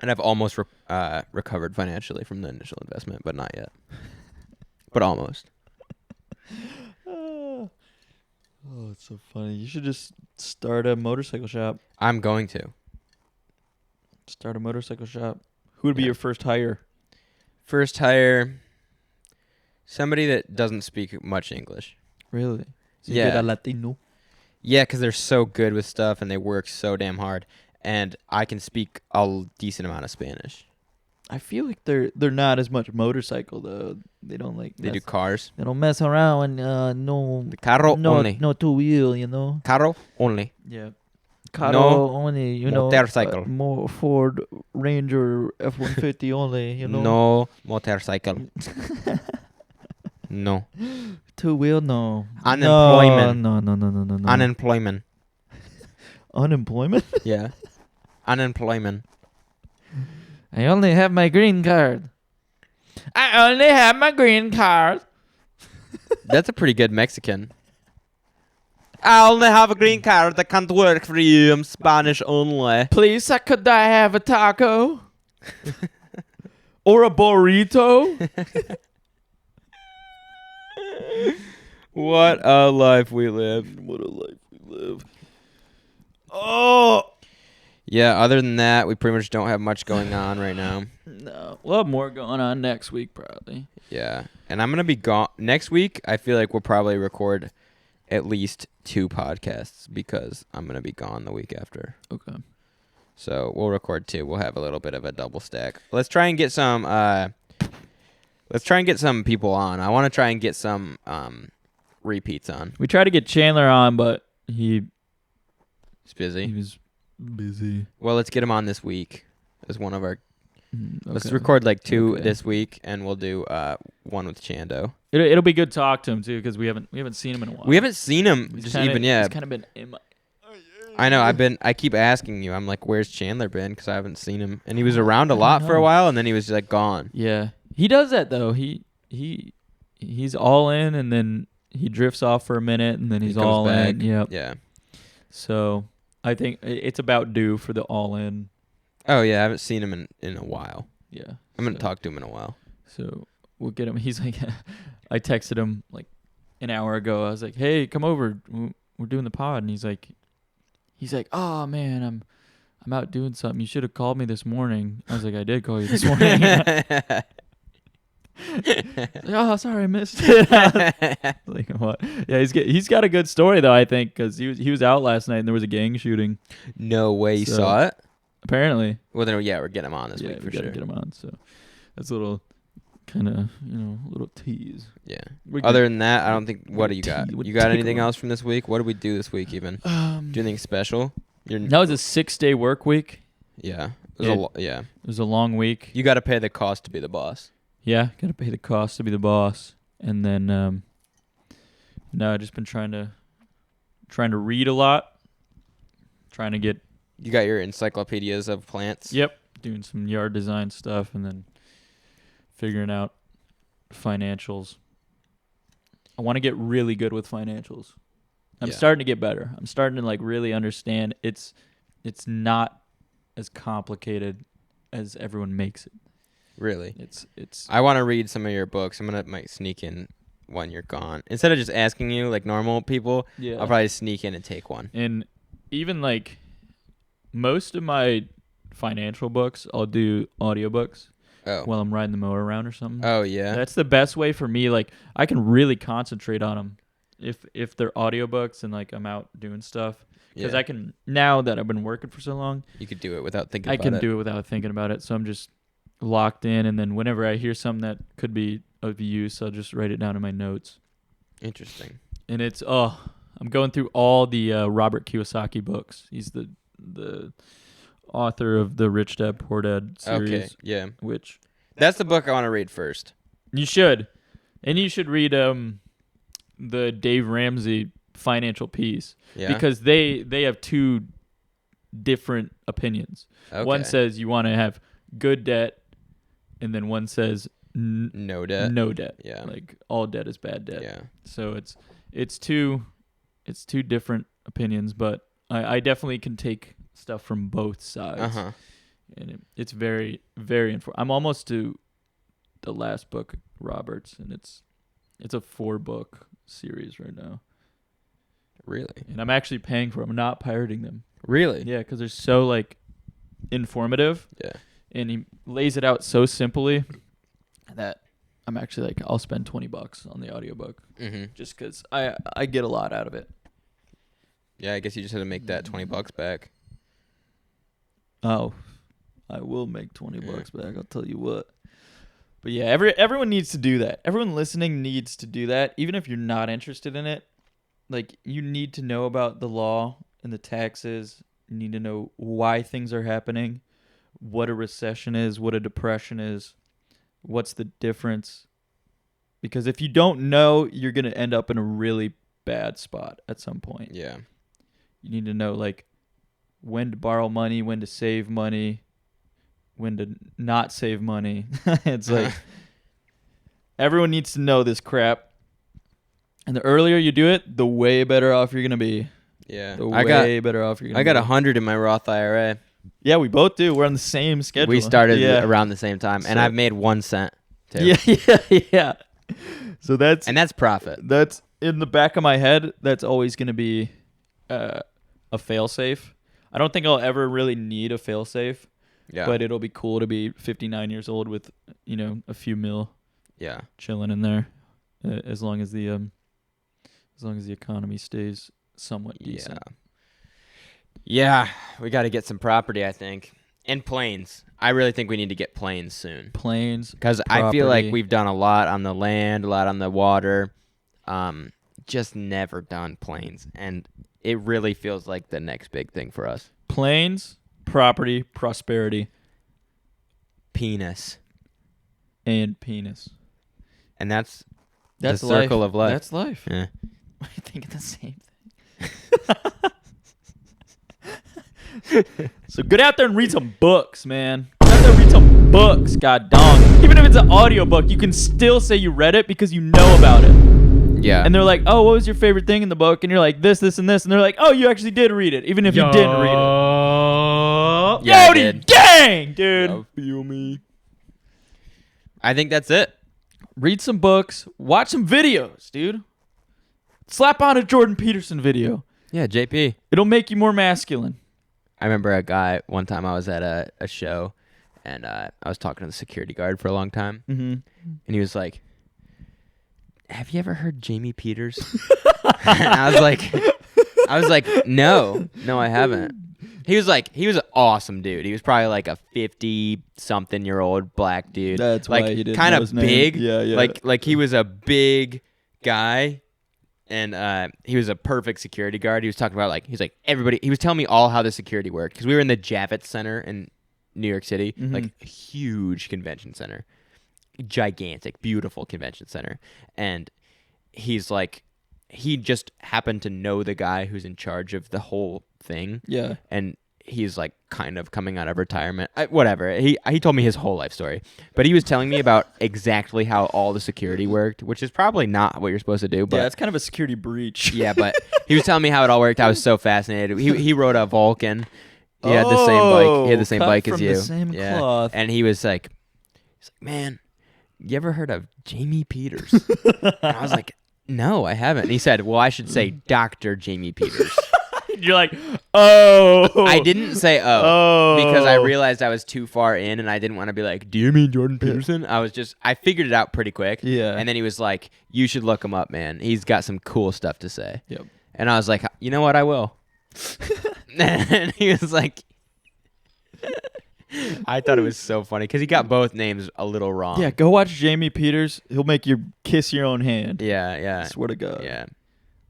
And I've almost recovered financially from the initial investment, but not yet. But almost. Oh, it's so funny. You should just start a motorcycle shop. I'm going to. Start a motorcycle shop. Who would be Yeah. your first hire? First hire, somebody that doesn't speak much English. Really? So you Yeah. get a Latino. Yeah, because they're so good with stuff and they work so damn hard. And I can speak a decent amount of Spanish. I feel like they're not as much motorcycle though. They don't like They do cars. They don't mess around and no The carro only. no two wheel, you know. Carro only. Yeah. No only, you know. motorcycle. More Ford Ranger F-150 only, you know. No motorcycle. No. Two wheel, no. Unemployment. No. Unemployment. Unemployment? Yeah. Unemployment. I only have my green card. I only have my green card. That's a pretty good Mexican. I only have a green card that can't work for you. I'm Spanish only. Please, could I have a taco? Or a burrito? What a life we live. What a life we live. Oh! Yeah, other than that, we pretty much don't have much going on right now. No. We'll have more going on next week, probably. Yeah. And I'm going to be gone. Next week, I feel like we'll probably record at least 2 podcasts because I'm going to be gone the week after. Okay. So we'll record 2. We'll have a little bit of a double stack. Let's try and get some people on. I want to try and get some repeats on. We tried to get Chandler on, but he He's busy. was busy. Well, let's get him on this week as one of our. Let's Okay. record like 2 Okay. this week, and we'll do one with Chando. It'll be good to talk to him too, because we haven't seen him in a while. We haven't seen him He's just kinda, even yet. He's kind of been in my. I know. I keep asking you. I'm like, where's Chandler been? Because I haven't seen him, and he was around a lot for a while, and then he was like gone. Yeah, he does that though. He's all in, and then he drifts off for a minute, and then he's He comes all back. in. Yep. Yeah. So I think it's about due for the all in. Oh yeah, I haven't seen him in a while. Yeah. I'm gonna so, talk to him in a while. So we'll get him. He's like, I texted him like an hour ago. I was like, hey, come over. We're doing the pod, and he's like, oh man, I'm out doing something. You should have called me this morning. I was like, I did call you this morning. Oh, sorry, I missed it. Like what? Yeah, he's got a good story though. I think because he was out last night and there was a gang shooting. No way you So- saw it. Apparently, Well, then yeah, we're getting him on this week we for gotta sure. get him on. So that's a little kind of little tease. Yeah. We Other could- than that, I don't think. What do you got? Would You got anything tickle. else from this week? What did we do this week? Even do anything special? That was a 6-day work week. Yeah. It was Yeah. yeah. It was a long week. You got to pay the cost to be the boss. Yeah, gotta pay the cost to be the boss. And then no, I've just been trying to read a lot. Trying to get You got your encyclopedias of plants. doing some yard design stuff and then figuring out financials. I want to get really good with financials. I'm Yeah. starting to get better. I'm starting to like really understand it's not as complicated as everyone makes it. Really. It's I want to read some of your books. I'm gonna might sneak in when you're gone. Instead of just asking you like normal people, yeah. I'll probably sneak in and take one. And even like most of my financial books, I'll do audiobooks Oh. while I'm riding the mower around or something. Oh yeah. That's the best way for me. Like I can really concentrate on them if they're audiobooks and like I'm out doing stuff. Because Yeah. I can, now that I've been working for so long, You could do it without thinking I about can it. do it without thinking about it. So I'm just locked in. And then whenever I hear something that could be of use, I'll just write it down in my notes. Interesting. And it's, I'm going through all the Robert Kiyosaki books. He's the author of the Rich Dad Poor Dad series, Okay. Yeah. which That's the book I want to read first. you should. And you should read the Dave Ramsey Financial Peace. Yeah. Because they have two different opinions. Okay. One says you want to have good debt, and then one says no debt. no debt. Yeah. Like all debt is bad debt. Yeah. So it's two different opinions, but I definitely can take stuff from both sides. Uh huh. And it's very, very informative. I'm almost to the last book, Roberts, and it's a 4-book series right now. Really. And I'm actually paying for them. I'm not pirating them. Really. Yeah, because they're so like informative. Yeah. And he lays it out so simply that I'm actually like, I'll spend $20 on the audiobook Mhm. just because I get a lot out of it. Yeah. I guess you just had to make that $20 back. Oh, I will make $20 Yeah. back. I'll tell you what. But yeah, everyone needs to do that. Everyone listening needs to do that, even if you're not interested in it. Like you need to know about the law and the taxes. You need to know why things are happening, what a recession is, what a depression is, what's the difference. Because if you don't know, you're going to end up in a really bad spot at some point. Yeah. You need to know like when to borrow money, when to save money, when to not save money. It's like everyone needs to know this crap. And the earlier you do it, the way better off you're going to be. Yeah. The I way better off you're going to I be. got 100 in my Roth IRA. Yeah, we both do. We're on the same schedule. We started yeah. around the same time, and So- I've made 1 cent. Too. Yeah. So that's And that's profit. that's in the back of my head. That's always going to be a fail-safe. I don't think I'll ever really need a fail-safe, Yeah. but it'll be cool to be 59 years old with, a few mil yeah. chilling in there, as long as the economy stays somewhat decent. Yeah. We got to get some property, I think. And planes. I really think we need to get planes soon. Planes, Because I feel like property. we've done a lot on the land, a lot on the water. Just never done planes. And it really feels like the next big thing for us. planes, property, prosperity, Penis. and penis. And that's That's the circle of life. That's life. Yeah. I think the same thing. So get out there and read some books, man. Get out there and read some books, god dog. Even if it's an audiobook, you can still say you read it because you know about it. Yeah. And they're like, oh, what was your favorite thing in the book? And you're like, this, and this. And they're like, oh, you actually did read it, even if you didn't read it. Yeah, I Yodi did. gang, dude. Yeah. Feel me. I think that's it. Read some books. Watch some videos, dude. Slap on a Jordan Peterson video. Yeah, JP. It'll make you more masculine. I remember a guy, one time I was at a show, and I was talking to the security guard for a long time. Mm-hmm. and he was like, "Have you ever heard Jamie Peters?" And I was like, no, I haven't. He was an awesome dude. He was probably like a 50-something-year-old black dude. That's like why he didn't kind know of his name. big. Yeah. Like he was a big guy, and he was a perfect security guard. He was talking about he's like everybody. He was telling me all how the security worked because we were in the Javits Center in New York City, like a huge convention center, gigantic, beautiful convention center, and he's like. He just happened to know the guy who's in charge of the whole thing. Yeah. And he's like kind of coming out of retirement. Whatever. He told me his whole life story. But he was telling me about exactly how all the security worked, which is probably not what you're supposed to do. But Yeah, it's kind of a security breach. yeah, but he was telling me how it all worked. I was so fascinated. He rode a Vulcan. He had the same bike. He had the same cut bike as from you. the same yeah. cloth. And he was like, man, you ever heard of Jamie Peters? And I was like, no, I haven't. And he said, well, I should say Dr. Jamie Peters. You're like, oh. I didn't say because I realized I was too far in and I didn't want to be like, do you mean Jordan Peterson? I figured it out pretty quick. Yeah. And then he was like, you should look him up, man. He's got some cool stuff to say. Yep. And I was like, you know what? I will. And he was like, I thought it was so funny because he got both names a little wrong. Yeah, go watch Jamie Peters. He'll make you kiss your own hand. Yeah. Swear to God. Yeah.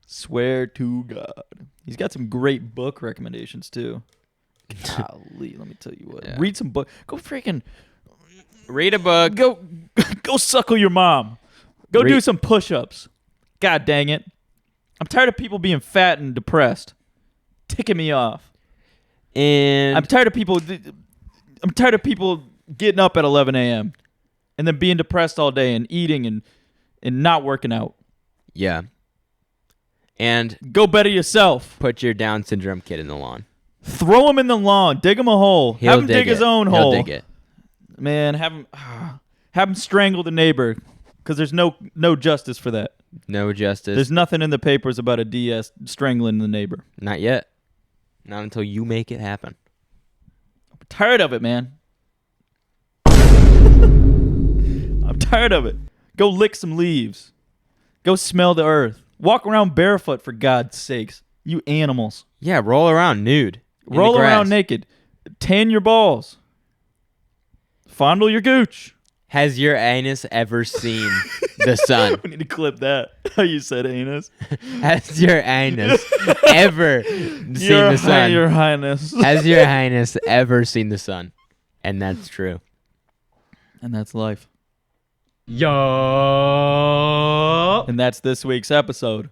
Swear to God. He's got some great book recommendations too. Golly, let me tell you what. Yeah. Read some book. Go freaking Read a book. go suckle your mom. Go do some push-ups. God dang it. I'm tired of people being fat and depressed. Ticking me off. And I'm tired of people getting up at 11 a.m. and then being depressed all day and eating and not working out. yeah. And Go better yourself. put your Down syndrome kid in the lawn. Throw him in the lawn. Dig him a hole. Have him dig his own hole. He'll dig it. Man, have him strangle the neighbor because there's no justice for that. No justice. There's nothing in the papers about a DS strangling the neighbor. Not yet. Not until you make it happen. I'm tired of it, man. I'm tired of it. Go lick some leaves. Go smell the earth. Walk around barefoot, for God's sakes. You animals. Yeah, roll around nude. in the Roll around grass. naked. Tan your balls. Fondle your gooch. Has your anus ever seen the sun? We need to clip that. How you said anus. Has your anus ever seen the sun? Your Highness. Has your highness ever seen the sun? And that's true. And that's life. Yo. And that's this week's episode